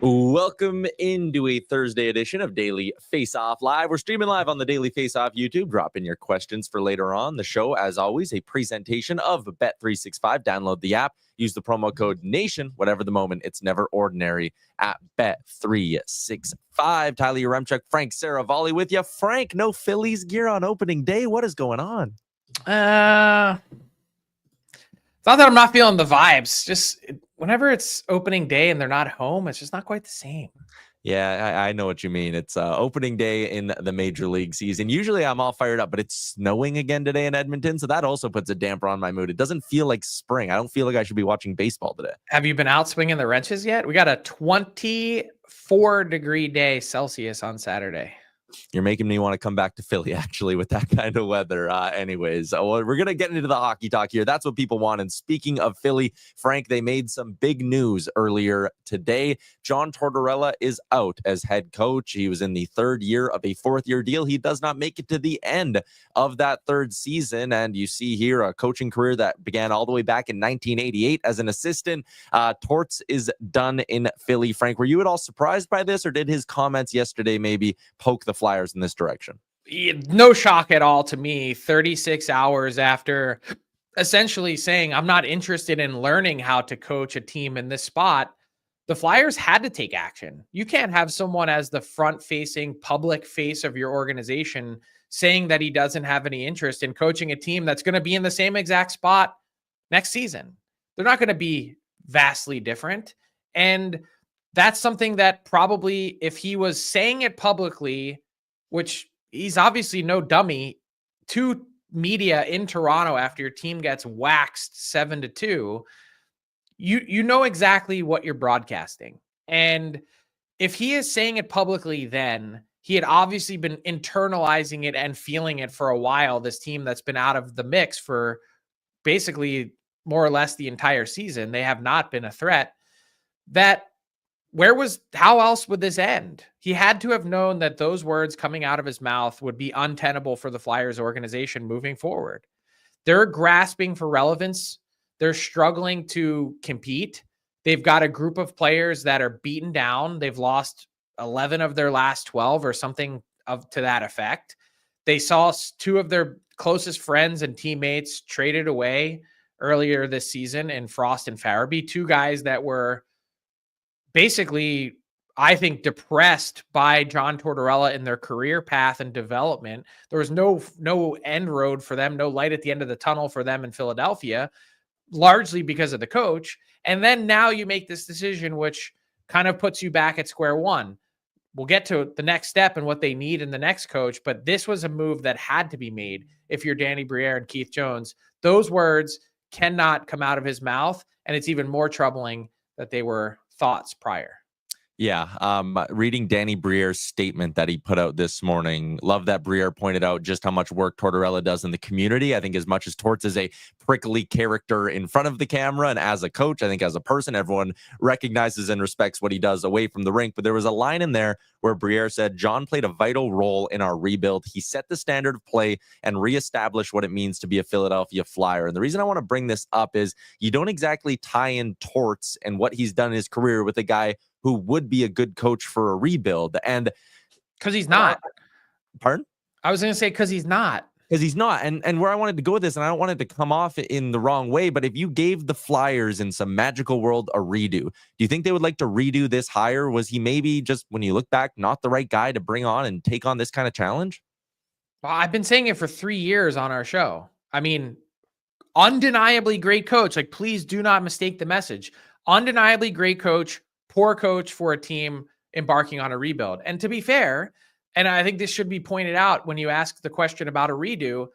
Welcome into a Thursday edition of Daily Faceoff Live. We're streaming live on the Daily Faceoff YouTube. Drop in your questions for later on. The show, as always, a presentation of Bet365. Download the app. Use the promo code NATION. Whatever the moment, it's never ordinary at Bet365. Tyler Yaremchuk, Frank Seravalli with you. Frank, no Phillies gear on opening day. What is going on? It's not that I'm not feeling the vibes. Just whenever it's opening day and they're not home, it's just not quite the same. Yeah, I know what you mean. It's opening day in the Major League season. Usually I'm all fired up, but it's snowing again today in Edmonton, so that also puts a damper on my mood. It doesn't feel like spring. I don't feel like I should be watching baseball today. Have you been out swinging the wrenches yet? We got a 24-degree day Celsius on Saturday. You're making me want to come back to Philly, actually, with that kind of weather. Anyways, we're going to get into the hockey talk here. That's what people want. And speaking of Philly, Frank, they made some big news earlier today. John Tortorella is out as head coach. He was in the third year of a fourth-year deal. He does not make it to the end of that third season. And you see here a coaching career that began all the way back in 1988 as an assistant. Torts is done in Philly. Frank, were you at all surprised by this, or did his comments yesterday maybe poke the Flyers in this direction? No shock at all to me. 36 hours after essentially saying, I'm not interested in learning how to coach a team in this spot, the Flyers had to take action. You can't have someone as the front-facing public face of your organization saying that he doesn't have any interest in coaching a team that's going to be in the same exact spot next season. They're not going to be vastly different. And that's something that probably, if he was saying it publicly, which he's obviously no dummy, to media in Toronto after your team gets waxed 7-2, you know exactly what you're broadcasting. And if he is saying it publicly, then he had obviously been internalizing it and feeling it for a while, this team that's been out of the mix for basically more or less the entire season. They have not been a threat. How else would this end? He had to have known that those words coming out of his mouth would be untenable for the Flyers organization moving forward. They're grasping for relevance. They're struggling to compete. They've got a group of players that are beaten down. They've lost 11 of their last 12 or something to that effect. They saw two of their closest friends and teammates traded away earlier this season in Frost and Farabee, two guys that were basically, I think, depressed by John Tortorella in their career path and development. There was no end road for them, no light at the end of the tunnel for them in Philadelphia, largely because of the coach. And then now you make this decision, which kind of puts you back at square one. We'll get to the next step and what they need in the next coach, but this was a move that had to be made if you're Danny Briere and Keith Jones. Those words cannot come out of his mouth, and it's even more troubling that they were thoughts prior. Yeah, reading Danny Briere's statement that he put out this morning, love that Briere pointed out just how much work Tortorella does in the community. I think as much as Torts is a prickly character in front of the camera and as a coach, I think as a person, everyone recognizes and respects what he does away from the rink. But there was a line in there where Briere said, John played a vital role in our rebuild. He set the standard of play and reestablished what it means to be a Philadelphia Flyer. And the reason I want to bring this up is you don't exactly tie in Torts and what he's done in his career with a guy who would be a good coach for a rebuild. And because he's not. Pardon? I was going to say because he's not. Because he's not. And where I wanted to go with this, and I don't want it to come off in the wrong way, but if you gave the Flyers in some magical world a redo, do you think they would like to redo this hire? Was he maybe just, when you look back, not the right guy to bring on and take on this kind of challenge? Well, I've been saying it for 3 years on our show. I mean, undeniably great coach. Like, please do not mistake the message. Undeniably great coach, poor coach for a team embarking on a rebuild. And to be fair, and I think this should be pointed out when you ask the question about a redo,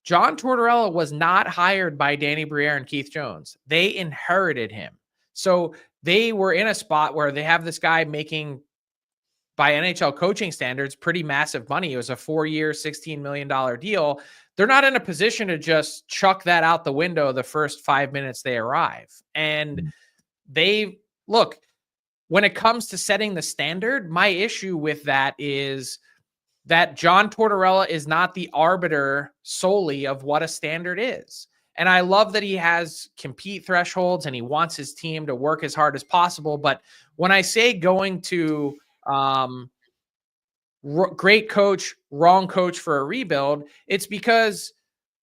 John Tortorella was not hired by Danny Briere and Keith Jones. They inherited him. So they were in a spot where they have this guy making by NHL coaching standards, pretty massive money. It was a 4-year, $16 million deal. They're not in a position to just chuck that out the window the first 5 minutes they arrive. And they look, when it comes to setting the standard, my issue with that is that John Tortorella is not the arbiter solely of what a standard is. And I love that he has compete thresholds and he wants his team to work as hard as possible. But when I say going to great coach, wrong coach for a rebuild, it's because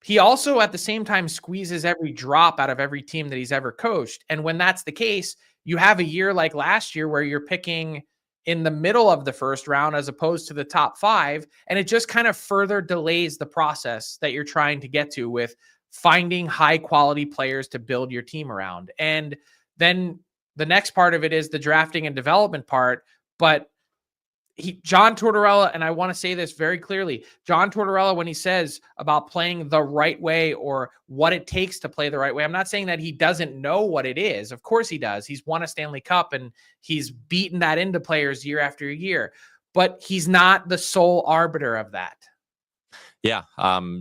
he also at the same time squeezes every drop out of every team that he's ever coached. And when that's the case, you have a year like last year where you're picking in the middle of the first round as opposed to the top 5. And it just kind of further delays the process that you're trying to get to with finding high quality players to build your team around. And then the next part of it is the drafting and development part. But John Tortorella, and I want to say this very clearly, John Tortorella, when he says about playing the right way or what it takes to play the right way, I'm not saying that he doesn't know what it is. Of course he does. He's won a Stanley Cup and he's beaten that into players year after year, but he's not the sole arbiter of that. Yeah.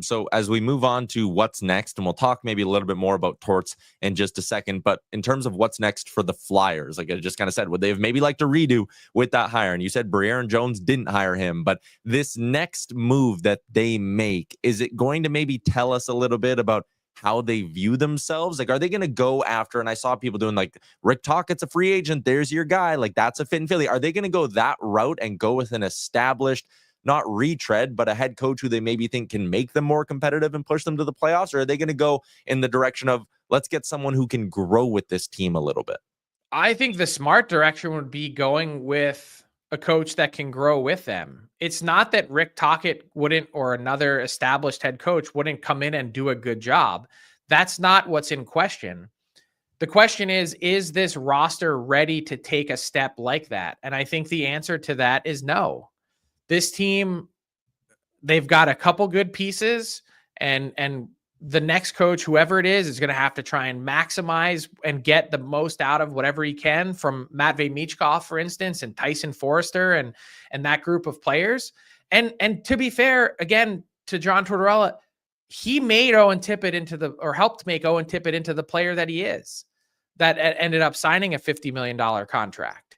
So as we move on to what's next, and we'll talk maybe a little bit more about Torts in just a second, but in terms of what's next for the Flyers, like I just kind of said, would they have maybe liked to redo with that hire? And you said Briere and Jones didn't hire him, but this next move that they make, is it going to maybe tell us a little bit about how they view themselves? Like, are they going to go after, and I saw people doing like Rick Tocchet's a free agent, there's your guy, like that's a fit in Philly. Are they going to go that route and go with an established, not retread, but a head coach who they maybe think can make them more competitive and push them to the playoffs? Or are they going to go in the direction of, let's get someone who can grow with this team a little bit? I think the smart direction would be going with a coach that can grow with them. It's not that Rick Tocchet wouldn't, or another established head coach wouldn't come in and do a good job. That's not what's in question. The question is this roster ready to take a step like that? And I think the answer to that is no. This team, they've got a couple good pieces, and the next coach, whoever it is going to have to try and maximize and get the most out of whatever he can from Matvei Michkov, for instance, and Tyson Forrester and that group of players. And to be fair, again, to John Tortorella, he made Owen Tippett helped make Owen Tippett into the player that he is, that ended up signing a $50 million contract.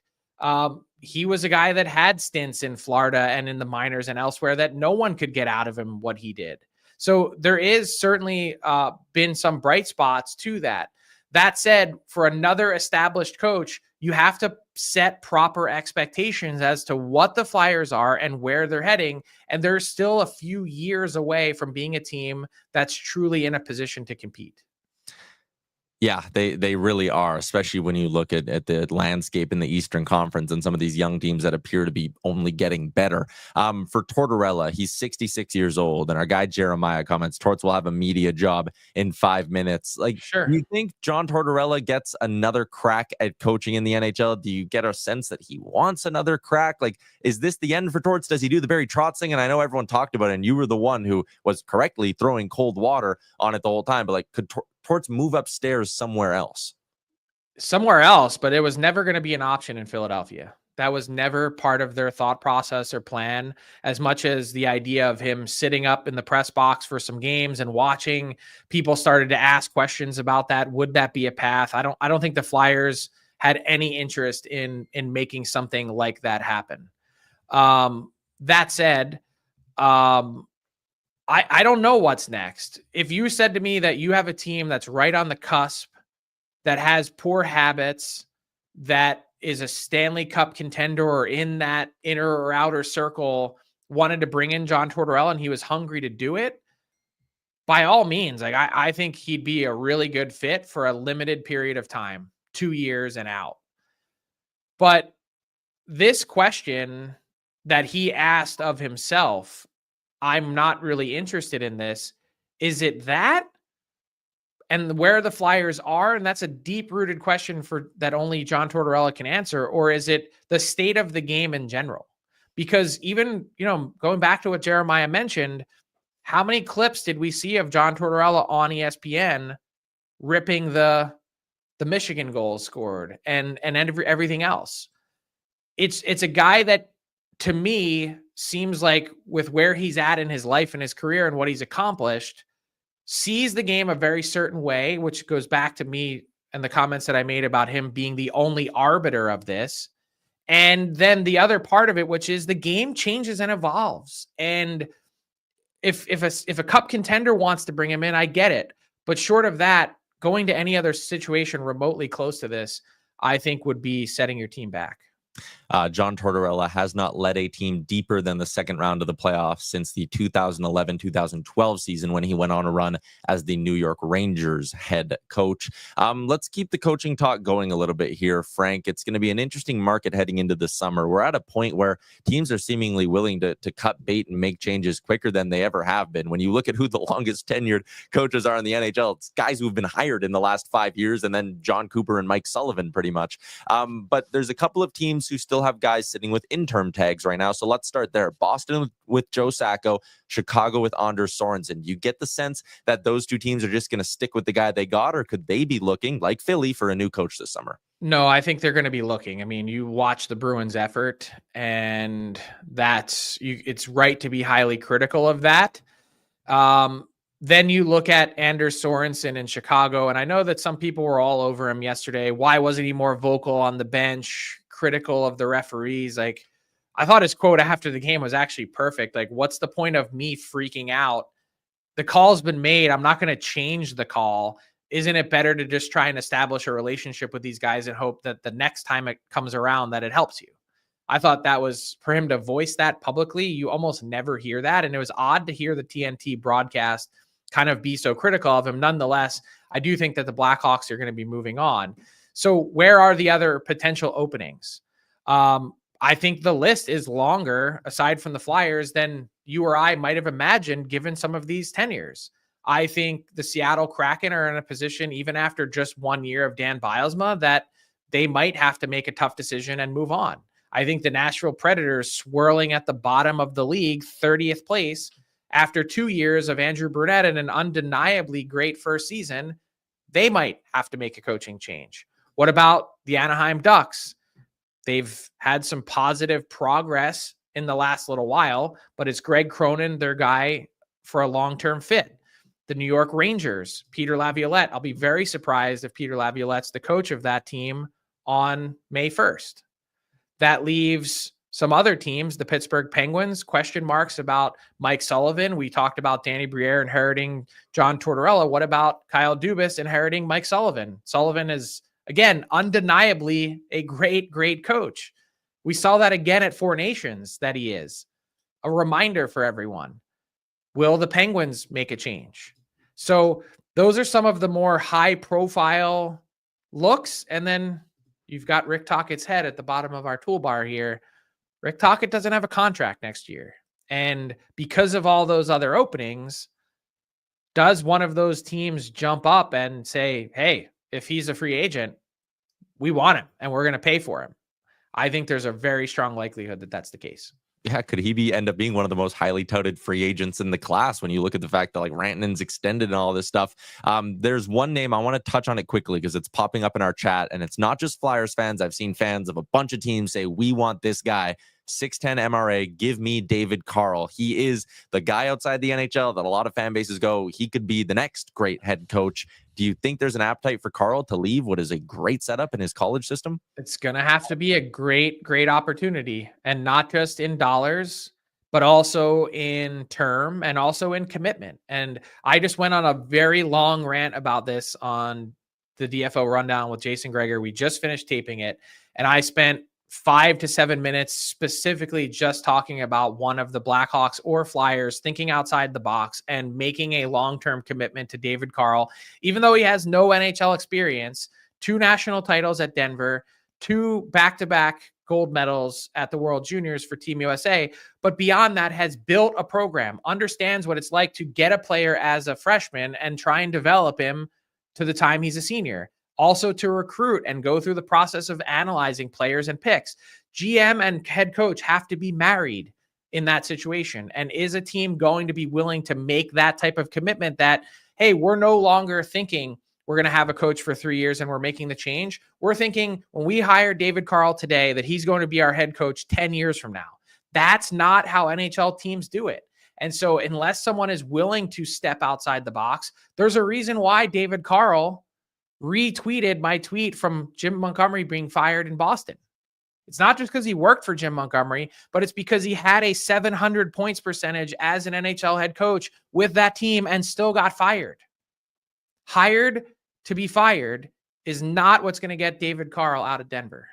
He was a guy that had stints in Florida and in the minors and elsewhere that no one could get out of him what he did. So there is certainly been some bright spots to that. That said, for another established coach, you have to set proper expectations as to what the Flyers are and where they're heading. And they're still a few years away from being a team that's truly in a position to compete. Yeah, they really are, especially when you look at the landscape in the Eastern Conference and some of these young teams that appear to be only getting better. For Tortorella, he's 66 years old, and our guy Jeremiah comments, Torts will have a media job in 5 minutes. Like, sure. Do you think John Tortorella gets another crack at coaching in the NHL? Do you get a sense that he wants another crack? Like, is this the end for Torts? Does he do the Barry Trotz thing? And I know everyone talked about it, and you were the one who was correctly throwing cold water on it the whole time, but like, could Torts move upstairs somewhere else? Somewhere else, but it was never going to be an option in Philadelphia. That was never part of their thought process or plan, as much as the idea of him sitting up in the press box for some games and watching. People started to ask questions about that. Would that be a path? I don't think the Flyers had any interest in making something like that happen. That said, I don't know what's next. If you said to me that you have a team that's right on the cusp, that has poor habits, that is a Stanley Cup contender or in that inner or outer circle, wanted to bring in John Tortorella and he was hungry to do it, by all means, like I think he'd be a really good fit for a limited period of time, 2 years and out. But this question that he asked of himself, I'm not really interested in this. Is it that? And where the Flyers are? And that's a deep-rooted question for that only John Tortorella can answer. Or is it the state of the game in general? Because even, going back to what Jeremiah mentioned, how many clips did we see of John Tortorella on ESPN ripping the Michigan goals scored and everything else? It's a guy that to me, seems like with where he's at in his life and his career and what he's accomplished, sees the game a very certain way, which goes back to me and the comments that I made about him being the only arbiter of this. And then the other part of it, which is the game changes and evolves. And if a cup contender wants to bring him in, I get it. But short of that, going to any other situation remotely close to this, I think would be setting your team back. John Tortorella has not led a team deeper than the second round of the playoffs since the 2011-2012 season when he went on a run as the New York Rangers head coach. Let's keep the coaching talk going a little bit here, Frank. It's going to be an interesting market heading into the summer. We're at a point where teams are seemingly willing to cut bait and make changes quicker than they ever have been. When you look at who the longest tenured coaches are in the NHL, it's guys who've been hired in the last 5 years, and then John Cooper and Mike Sullivan pretty much. But there's a couple of teams who still have guys sitting with interim tags right now. So let's start there. Boston with Joe Sacco, Chicago with Anders Sorensen. You get the sense that those two teams are just going to stick with the guy they got, or could they be looking, like Philly, for a new coach this summer? No, I think they're going to be looking. I mean, you watch the Bruins' effort, and it's right to be highly critical of that. Then you look at Anders Sorensen in Chicago, and I know that some people were all over him yesterday. Why wasn't he more vocal on the bench, critical of the referees? Like, I thought his quote after the game was actually perfect. Like, what's the point of me freaking out? The call's been made. I'm not going to change the call. Isn't it better to just try and establish a relationship with these guys and hope that the next time it comes around that it helps you? I thought that was, for him to voice that publicly, you almost never hear that. And it was odd to hear the TNT broadcast kind of be so critical of him. Nonetheless, I do think that the Blackhawks are going to be moving on. So where are the other potential openings? I think the list is longer, aside from the Flyers, than you or I might have imagined, given some of these tenures. I think the Seattle Kraken are in a position, even after just 1 year of Dan Bylsma, that they might have to make a tough decision and move on. I think the Nashville Predators, swirling at the bottom of the league, 30th place, after 2 years of Andrew Brunette and an undeniably great first season, they might have to make a coaching change. What about the Anaheim Ducks? They've had some positive progress in the last little while, but is Greg Cronin their guy for a long-term fit? The New York Rangers, Peter Laviolette. I'll be very surprised if Peter Laviolette's the coach of that team on May 1st. That leaves some other teams, the Pittsburgh Penguins, question marks about Mike Sullivan. We talked about Danny Briere inheriting John Tortorella. What about Kyle Dubas inheriting Mike Sullivan? Sullivan is, again, undeniably a great, great coach. We saw that again at Four Nations, that he is. A reminder for everyone. Will the Penguins make a change? So those are some of the more high-profile looks. And then you've got Rick Tocchet's head at the bottom of our toolbar here. Rick Tocchet doesn't have a contract next year. And because of all those other openings, does one of those teams jump up and say, hey, if he's a free agent, we want him and we're going to pay for him? I think there's a very strong likelihood that that's the case. Yeah, could he end up being one of the most highly touted free agents in the class when you look at the fact that like Rantanen's extended and all this stuff? There's one name I want to touch on it quickly because it's popping up in our chat, and it's not just Flyers fans. I've seen fans of a bunch of teams say, we want this guy. 6'10 MRA, give me David Carl. He is the guy outside the NHL that a lot of fan bases go, he could be the next great head coach. Do you think there's an appetite for Carl to leave what is a great setup in his college system? It's going to have to be a great, great opportunity, and not just in dollars, but also in term and also in commitment. And I just went on a very long rant about this on the DFO Rundown with Jason Greger. We just finished taping it, and I spent 5 to 7 minutes specifically just talking about one of the Blackhawks or Flyers thinking outside the box and making a long-term commitment to David Carl, even though he has no NHL experience, 2 national titles at Denver, 2 back-to-back gold medals at the World Juniors for Team USA, but beyond that has built a program, understands what it's like to get a player as a freshman and try and develop him to the time he's a senior. Also to recruit and go through the process of analyzing players and picks. GM and head coach have to be married in that situation. And is a team going to be willing to make that type of commitment that, hey, we're no longer thinking we're going to have a coach for 3 years and we're making the change. We're thinking when we hire David Carl today that he's going to be our head coach 10 years from now. That's not how NHL teams do it. And so unless someone is willing to step outside the box, there's a reason why David Carl retweeted my tweet from Jim Montgomery being fired in Boston. It's not just because he worked for Jim Montgomery, but it's because he had a 700 points percentage as an NHL head coach with that team and still got fired. Hired to be fired is not what's going to get David Carl out of Denver.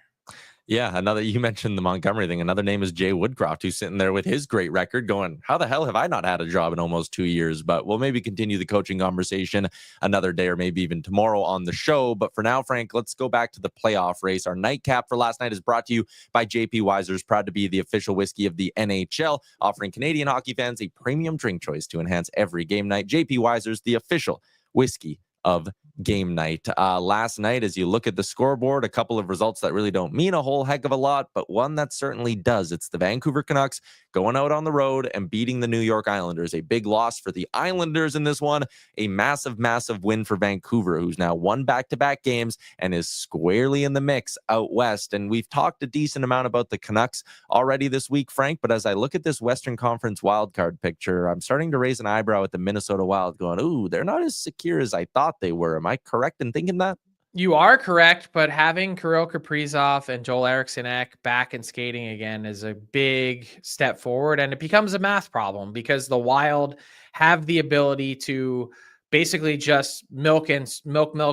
Yeah, you mentioned the Montgomery thing. Another name is Jay Woodcroft, who's sitting there with his great record going, how the hell have I not had a job in almost 2 years? But we'll maybe continue the coaching conversation another day or maybe even tomorrow on the show. But for now, Frank, let's go back to the playoff race. Our nightcap for last night is brought to you by JP Wiser's, proud to be the official whiskey of the NHL, offering Canadian hockey fans a premium drink choice to enhance every game night. JP Wiser's, the official whiskey of game night. Last night, as you look at the scoreboard, a couple of results that really don't mean a whole heck of a lot, but one that certainly does. It's the Vancouver Canucks going out on the road and beating the New York Islanders. A big loss for the Islanders in this one. A massive, massive win for Vancouver, who's now won back-to-back games and is squarely in the mix out west. And we've talked a decent amount about the Canucks already this week, Frank, but as I look at this Western Conference wildcard picture, I'm starting to raise an eyebrow at the Minnesota Wild going, ooh, they're not as secure as I thought they were. Am I correct in thinking that? You are correct, but having Kirill Kaprizov and Joel Eriksson Ek back and skating again is a big step forward, and it becomes a math problem because the Wild have the ability to basically just milk,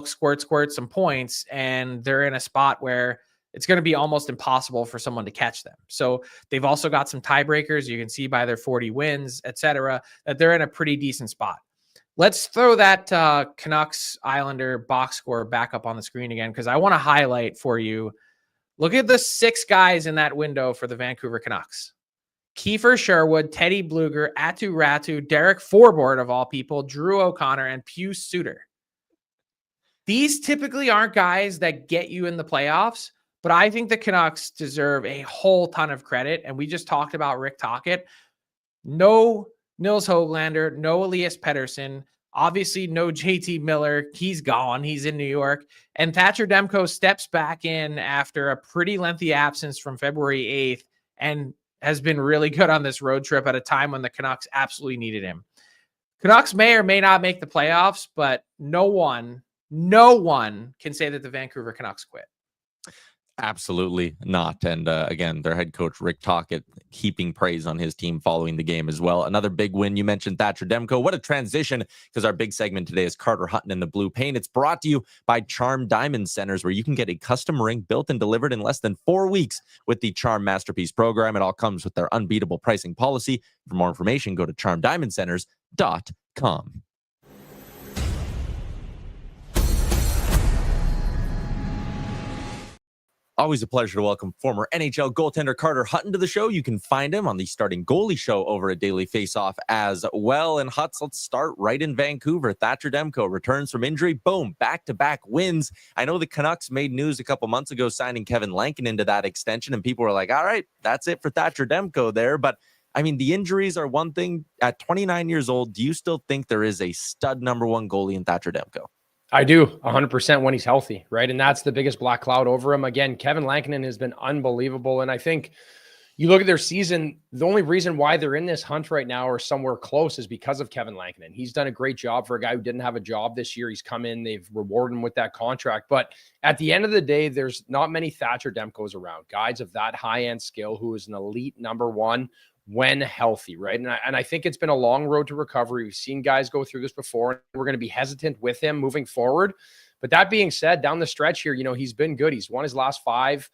squirt some points, and they're in a spot where it's going to be almost impossible for someone to catch them. So they've also got some tiebreakers. You can see by their 40 wins, etc., that they're in a pretty decent spot. Let's throw that Canucks Islander box score back up on the screen again, because I want to highlight for you. Look at the 6 guys in that window for the Vancouver Canucks. Kiefer Sherwood, Teddy Bluger, Atu Ratu, Derek Forbort, of all people, Drew O'Connor, and Pius Suter. These typically aren't guys that get you in the playoffs, but I think the Canucks deserve a whole ton of credit. And we just talked about Rick Tocchet. No Nils Höglander, no Elias Pettersson, obviously no JT Miller. He's gone. He's in New York. And Thatcher Demko steps back in after a pretty lengthy absence from February 8th and has been really good on this road trip at a time when the Canucks absolutely needed him. Canucks may or may not make the playoffs, but no one can say that the Vancouver Canucks quit. Absolutely not. And again, their head coach, Rick Tocchet, heaping praise on his team following the game as well. Another big win. You mentioned Thatcher Demko. What a transition, because our big segment today is Carter Hutton in the blue paint. It's brought to you by Charm Diamond Centers, where you can get a custom ring built and delivered in less than 4 weeks with the Charm Masterpiece program. It all comes with their unbeatable pricing policy. For more information, go to charmdiamondcenters.com. Always a pleasure to welcome former NHL goaltender Carter Hutton to the show. You can find him on the Starting Goalie Show over at Daily Faceoff as well. And Huts, let's start right in Vancouver. Thatcher Demko returns from injury. Boom, back-to-back wins. I know the Canucks made news a couple months ago signing Kevin Lankin into that extension, and people were like, all right, that's it for Thatcher Demko there. But, I mean, the injuries are one thing. At 29 years old, do you still think there is a stud number one goalie in Thatcher Demko? I do, 100% when he's healthy, right? And that's the biggest black cloud over him. Again, Kevin Lankinen has been unbelievable. And I think you look at their season, the only reason why they're in this hunt right now or somewhere close is because of Kevin Lankinen. He's done a great job for a guy who didn't have a job this year. He's come in, they've rewarded him with that contract. But at the end of the day, there's not many Thatcher Demkos around, guys of that high-end skill who is an elite number one when healthy, right? And I think it's been a long road to recovery. We've seen guys go through this before, and we're going to be hesitant with him moving forward. But that being said, down the stretch here, he's been good. He's won his last 5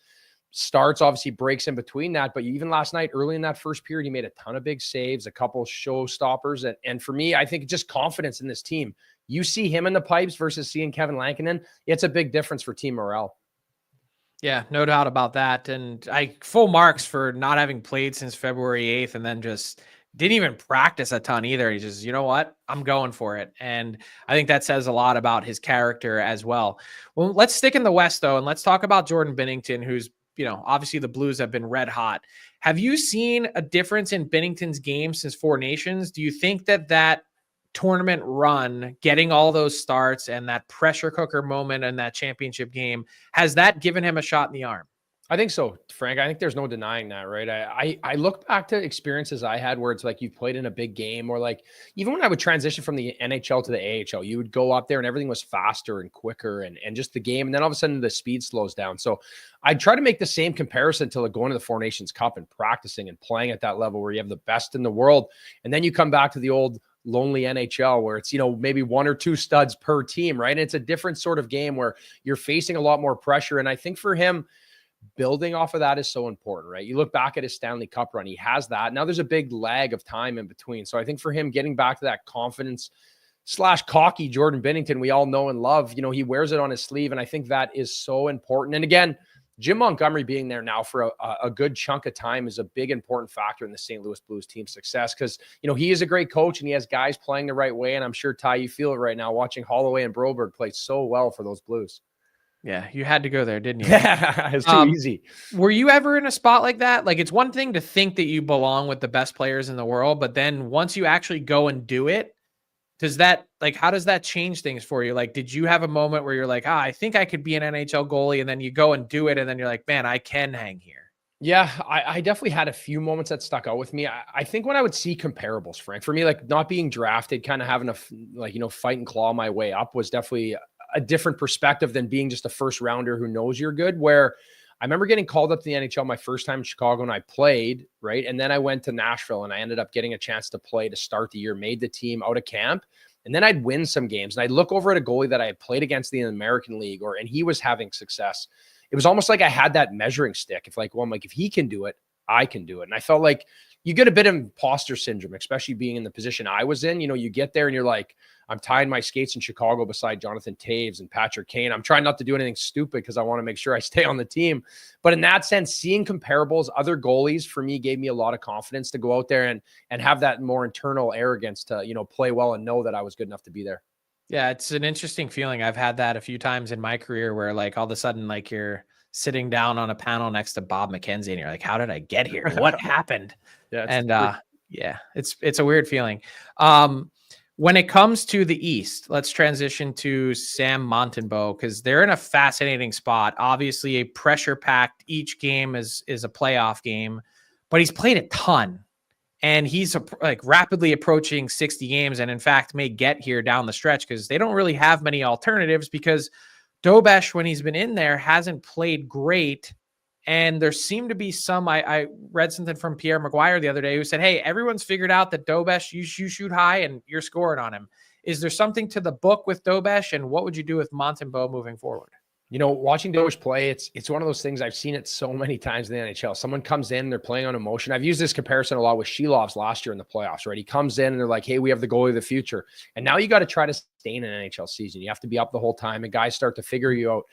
starts, obviously breaks in between that. But even last night, early in that first period, he made a ton of big saves, a couple showstoppers. And for me, I think just confidence in this team. You see him in the pipes versus seeing Kevin Lankinen, it's a big difference for team morale. Yeah, no doubt about that. And full marks for not having played since February 8th and then just didn't even practice a ton either. He just, you know what? I'm going for it. And I think that says a lot about his character as well. Well, let's stick in the West, though, and let's talk about Jordan Binnington, who's, obviously the Blues have been red hot. Have you seen a difference in Binnington's game since 4 Nations? Do you think that tournament run, getting all those starts and that pressure cooker moment in that championship game, has that given him a shot in the arm? I think so, Frank. I think there's no denying that, right? I look back to experiences I had where it's like you've played in a big game, or like even when I would transition from the NHL to the AHL, you would go up there and everything was faster and quicker and just the game. And then all of a sudden the speed slows down. So I try to make the same comparison to like going to the Four Nations Cup and practicing and playing at that level where you have the best in the world. And then you come back to the old lonely NHL where it's, maybe one or two studs per team, right? And it's a different sort of game where you're facing a lot more pressure. And I think for him, building off of that is so important, right? You look back at his Stanley Cup run, he has that. Now there's a big lag of time in between. So I think for him getting back to that confidence / cocky Jordan Binnington we all know and love, he wears it on his sleeve. And I think that is so important. And again, Jim Montgomery being there now for a good chunk of time is a big important factor in the St. Louis Blues team's success because, he is a great coach and he has guys playing the right way. And I'm sure, Ty, you feel it right now watching Holloway and Broberg play so well for those Blues. Yeah, you had to go there, didn't you? Yeah, it's too easy. Were you ever in a spot like that? Like, it's one thing to think that you belong with the best players in the world, but then once you actually go and do it, how does that change things for you? Like, did you have a moment where you're like, I think I could be an NHL goalie, and then you go and do it, and then you're like, man, I can hang here? Yeah, I definitely had a few moments that stuck out with me. I think when I would see comparables, Frank, for me, like not being drafted, kind of having to fight and claw my way up was definitely a different perspective than being just a first rounder who knows you're good. Where I remember getting called up to the NHL my first time in Chicago and I played, right? And then I went to Nashville and I ended up getting a chance to play to start the year, made the team out of camp. And then I'd win some games and I'd look over at a goalie that I had played against in the American League and he was having success. It was almost like I had that measuring stick. If he can do it, I can do it. And I felt like you get a bit of imposter syndrome, especially being in the position I was in. You get there and you're like, I'm tying my skates in Chicago beside Jonathan Taves and Patrick Kane. I'm trying not to do anything stupid because I want to make sure I stay on the team. But in that sense, seeing comparables, other goalies for me gave me a lot of confidence to go out there and have that more internal arrogance to, play well and know that I was good enough to be there. Yeah, it's an interesting feeling. I've had that a few times in my career where like all of a sudden, like you're sitting down on a panel next to Bob McKenzie and you're like, how did I get here? What happened? It's a weird feeling. When it comes to the East, let's transition to Sam Montembeault because they're in a fascinating spot. Obviously, a pressure-packed each game is a playoff game, but he's played a ton, and he's rapidly approaching 60 games, and in fact may get here down the stretch because they don't really have many alternatives because Dobesh, when he's been in there, hasn't played great. And there seemed to be some, I read something from Pierre Maguire the other day who said, hey, everyone's figured out that Dobesh, you shoot high and you're scoring on him. Is there something to the book with Dobesh? And what would you do with Montembeault moving forward? Watching Dobesh play, it's one of those things. I've seen it so many times in the NHL. Someone comes in, they're playing on emotion. I've used this comparison a lot with Shilov's last year in the playoffs, right? He comes in and they're like, hey, we have the goalie of the future. And now you got to try to stay in an NHL season. You have to be up the whole time and guys start to figure you out.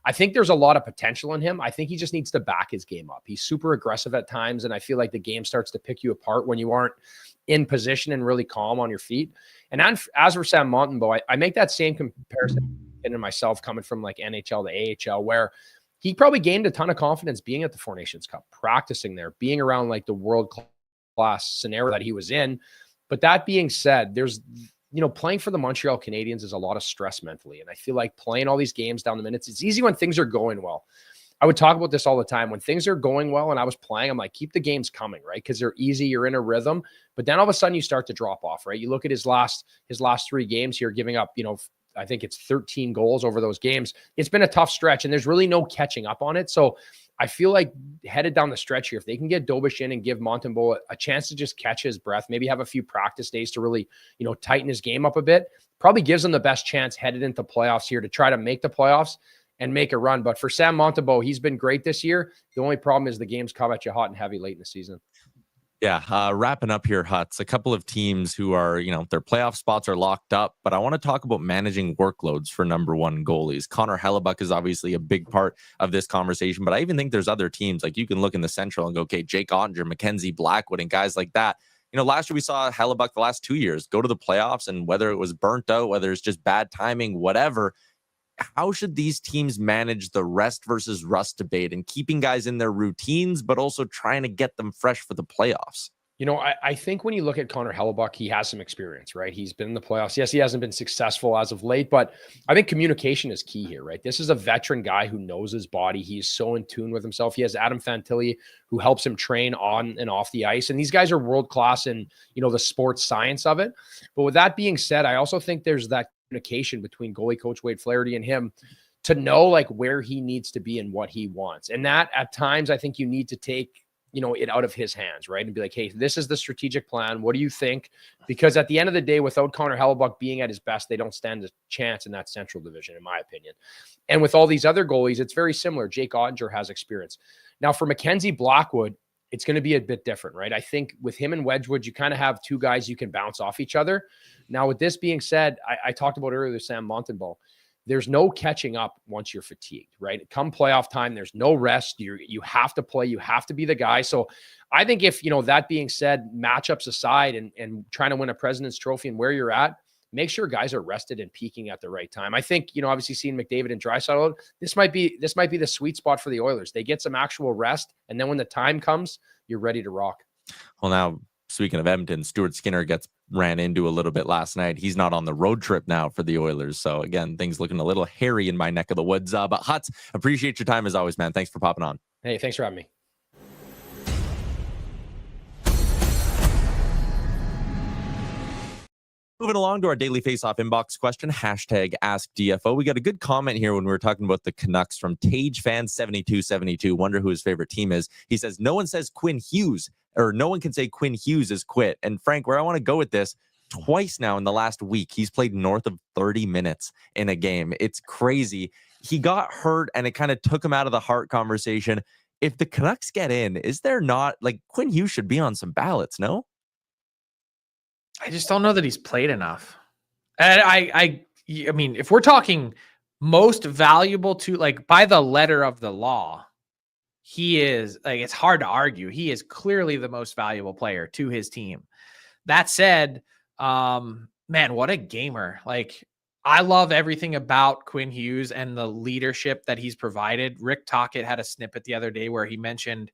I think there's a lot of potential in him. I think he just needs to back his game up. He's super aggressive at times, and I feel like the game starts to pick you apart when you aren't in position and really calm on your feet. And as for Sam Montembeault, I make that same comparison in myself coming from like NHL to AHL, where he probably gained a ton of confidence being at the Four Nations Cup, practicing there, being around like the world-class scenario that he was in. But that being said, there's playing for the Montreal Canadiens is a lot of stress mentally. And I feel like playing all these games down the minutes, it's easy when things are going well. I would talk about this all the time. When things are going well and I was playing, I'm like, keep the games coming, right? Because they're easy. You're in a rhythm. But then all of a sudden you start to drop off, right? You look at his last 3 games here, giving up, I think it's 13 goals over those games. It's been a tough stretch and there's really no catching up on it. So I feel like headed down the stretch here, if they can get Dobesh in and give Montembeault a chance to just catch his breath, maybe have a few practice days to really, tighten his game up a bit, probably gives them the best chance headed into playoffs here to try to make the playoffs and make a run. But for Sam Montembeault, he's been great this year. The only problem is the games come at you hot and heavy late in the season. Yeah, wrapping up here, Huts, a couple of teams who are, their playoff spots are locked up, but I want to talk about managing workloads for number one goalies. Connor Hellebuck is obviously a big part of this conversation, but I even think there's other teams, like you can look in the Central and go, okay, Jake Ottinger, Mackenzie Blackwood, and guys like that. Last year we saw Hellebuck the last 2 years go to the playoffs, and whether it was burnt out, whether it's just bad timing, whatever, how should these teams manage the rest versus rust debate and keeping guys in their routines, but also trying to get them fresh for the playoffs? I think when you look at Connor Hellebuck, he has some experience, right? He's been in the playoffs. Yes, he hasn't been successful as of late, but I think communication is key here, right? This is a veteran guy who knows his body. He's so in tune with himself. He has Adam Fantilli who helps him train on and off the ice. And these guys are world-class in, the sports science of it. But with that being said, I also think there's that communication between goalie coach Wade Flaherty and him to know like where he needs to be and what he wants. And that at times, I think you need to take it out of his hands, right? And be like, hey, this is the strategic plan. What do you think? Because at the end of the day, without Connor Hellebuck being at his best, they don't stand a chance in that Central Division, in my opinion. And with all these other goalies, it's very similar. Jake Ottinger has experience. Now for Mackenzie Blackwood, it's going to be a bit different, right? I think with him and Wedgwood, you kind of have two guys you can bounce off each other. Now with this being said, I talked about earlier, Sam Montembeault. There's no catching up once you're fatigued, right? Come playoff time, there's no rest. You have to play. You have to be the guy. So I think if, that being said, matchups aside and trying to win a President's Trophy and where you're at, make sure guys are rested and peaking at the right time. I think, obviously seeing McDavid and Draisaitl, this might be the sweet spot for the Oilers. They get some actual rest. And then when the time comes, you're ready to rock. Well, now, speaking of Edmonton, Stuart Skinner gets ran into a little bit last night. He's not on the road trip now for the Oilers. So again, things looking a little hairy in my neck of the woods. But Huts, appreciate your time as always, man. Thanks for popping on. Hey, thanks for having me. Moving along to our daily Faceoff inbox question, hashtag askdfo. We got a good comment here when we were talking about the Canucks from Tage Fan 7272. Wonder who his favorite team is. He says, no one says Quinn Hughes, or no one can say Quinn Hughes is quit. And Frank, where I want to go with this, twice now in the last week, he's played north of 30 minutes in a game. It's crazy. He got hurt and it kind of took him out of the Hart conversation. If the Canucks get in, is there not, like, Quinn Hughes should be on some ballots, no? I just don't know that he's played enough. And I mean, if we're talking most valuable to, like, by the letter of the law, he is, like, it's hard to argue. He is clearly the most valuable player to his team. That said, man, what a gamer. Like, I love everything about Quinn Hughes and the leadership that he's provided. Rick Tocchet had a snippet the other day where he mentioned,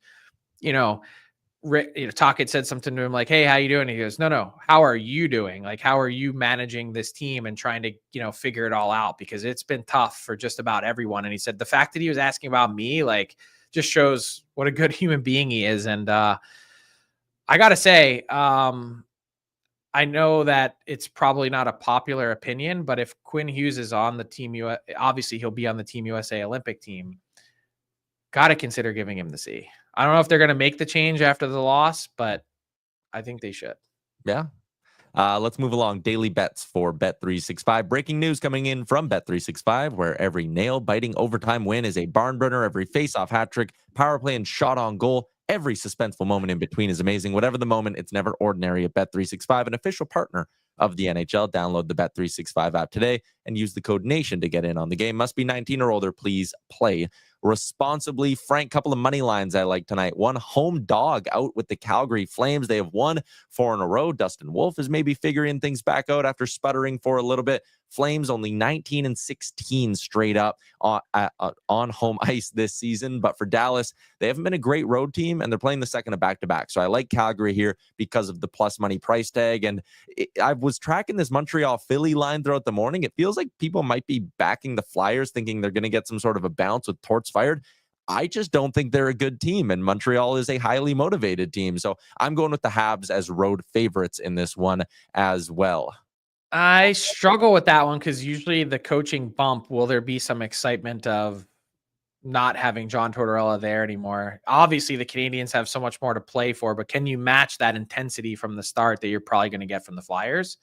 Tocchet said something to him like, hey, how you doing? He goes, no, how are you doing? Like, how are you managing this team and trying to, figure it all out? Because it's been tough for just about everyone. And he said the fact that he was asking about me, like, just shows what a good human being he is. And I got to say, I know that it's probably not a popular opinion, but if Quinn Hughes is on the team, obviously he'll be on the Team USA Olympic team. Got to consider giving him the C. I don't know if they're going to make the change after the loss, but I think they should. Yeah. Let's move along. Daily bets for Bet365. Breaking news coming in from Bet365, where every nail-biting overtime win is a barn burner. Every face-off hat trick, power play, and shot on goal. Every suspenseful moment in between is amazing. Whatever the moment, it's never ordinary at Bet365, an official partner of the NHL. Download the Bet365 app today and use the code NATION to get in on the game. Must be 19 or older. Please play responsibly. Frank, couple of money lines I like tonight. One, home dog out with the Calgary Flames. They have won 4 in a row. Dustin Wolf is maybe figuring things back out after sputtering for a little bit. Flames only 19-16 straight up on home ice this season. But for Dallas, they haven't been a great road team, and they're playing the second of back-to-back. So I like Calgary here because of the plus money price tag. And I was tracking this Montreal-Philly line throughout the morning. It feels like people might be backing the Flyers, thinking they're going to get some sort of a bounce with Torts fired. I just don't think they're a good team, and Montreal is a highly motivated team. So I'm going with the Habs as road favorites in this one as well. I struggle with that one because usually the coaching bump, will there be some excitement of not having John Tortorella there anymore? Obviously, the Canadians have so much more to play for, but can you match that intensity from the start that you're probably going to get from the Flyers?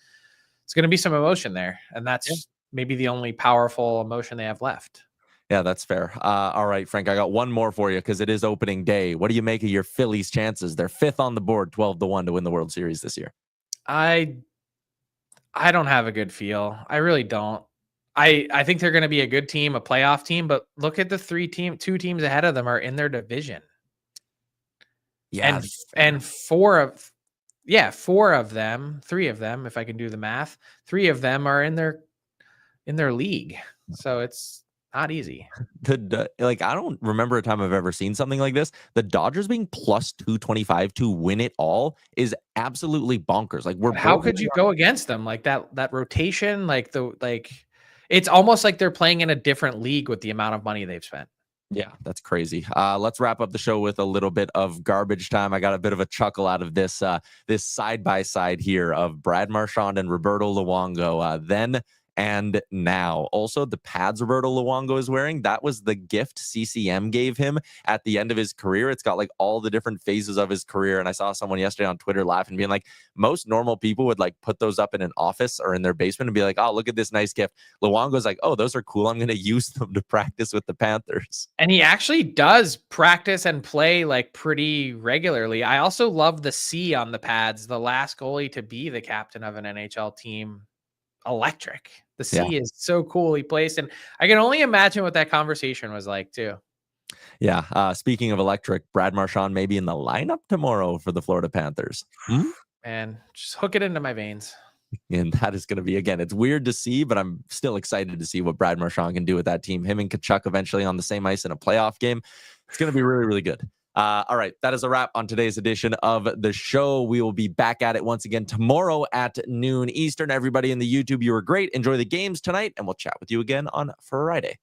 It's going to be some emotion there, and that's maybe the only powerful emotion they have left. Yeah, that's fair. All right, Frank, I got one more for you because it is opening day. What do you make of your Phillies' chances? They're 5th on the board, 12-1 to win the World Series this year. I don't have a good feel. I really don't. I think they're going to be a good team, a playoff team, but look at the 2 teams ahead of them are in their division. Yeah. And 4 of them, 3 of them, if I can do the math, 3 of them are in their league. So it's Not easy. Like, I don't remember a time I've ever seen something like this. The Dodgers being plus 225 to win it all is absolutely bonkers. Like, How could you go against them? Like that rotation, it's almost like they're playing in a different league with the amount of money they've spent. Yeah, that's crazy. Let's wrap up the show with a little bit of garbage time. I got a bit of a chuckle out of this this side-by-side here of Brad Marchand and Roberto Luongo then and now. Also, the pads Roberto Luongo is wearing, that was the gift CCM gave him at the end of his career. It's got like all the different phases of his career. And I saw someone yesterday on Twitter laughing, being like, most normal people would like put those up in an office or in their basement and be like, oh, look at this nice gift. Luongo's like, oh, those are cool. I'm going to use them to practice with the Panthers. And he actually does practice and play like pretty regularly. I also love the C on the pads, the last goalie to be the captain of an NHL team. Electric. The C is so cool. He placed, and I can only imagine what that conversation was like too. Yeah. Speaking of electric, Brad Marchand may be in the lineup tomorrow for the Florida Panthers. Man, just hook it into my veins. And that is going to be, again, it's weird to see, but I'm still excited to see what Brad Marchand can do with that team. Him and Tkachuk eventually on the same ice in a playoff game. It's going to be really, really good. All right, that is a wrap on today's edition of the show. We will be back at it once again tomorrow at noon Eastern. Everybody in the YouTube, you were great. Enjoy the games tonight, and we'll chat with you again on Friday.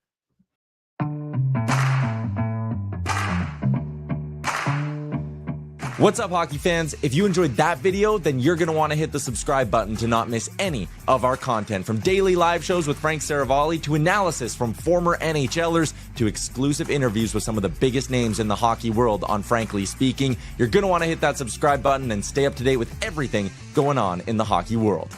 What's up, hockey fans? If you enjoyed that video, then you're going to want to hit the subscribe button to not miss any of our content. From daily live shows with Frank Seravalli to analysis from former NHLers to exclusive interviews with some of the biggest names in the hockey world on Frankly Speaking. You're going to want to hit that subscribe button and stay up to date with everything going on in the hockey world.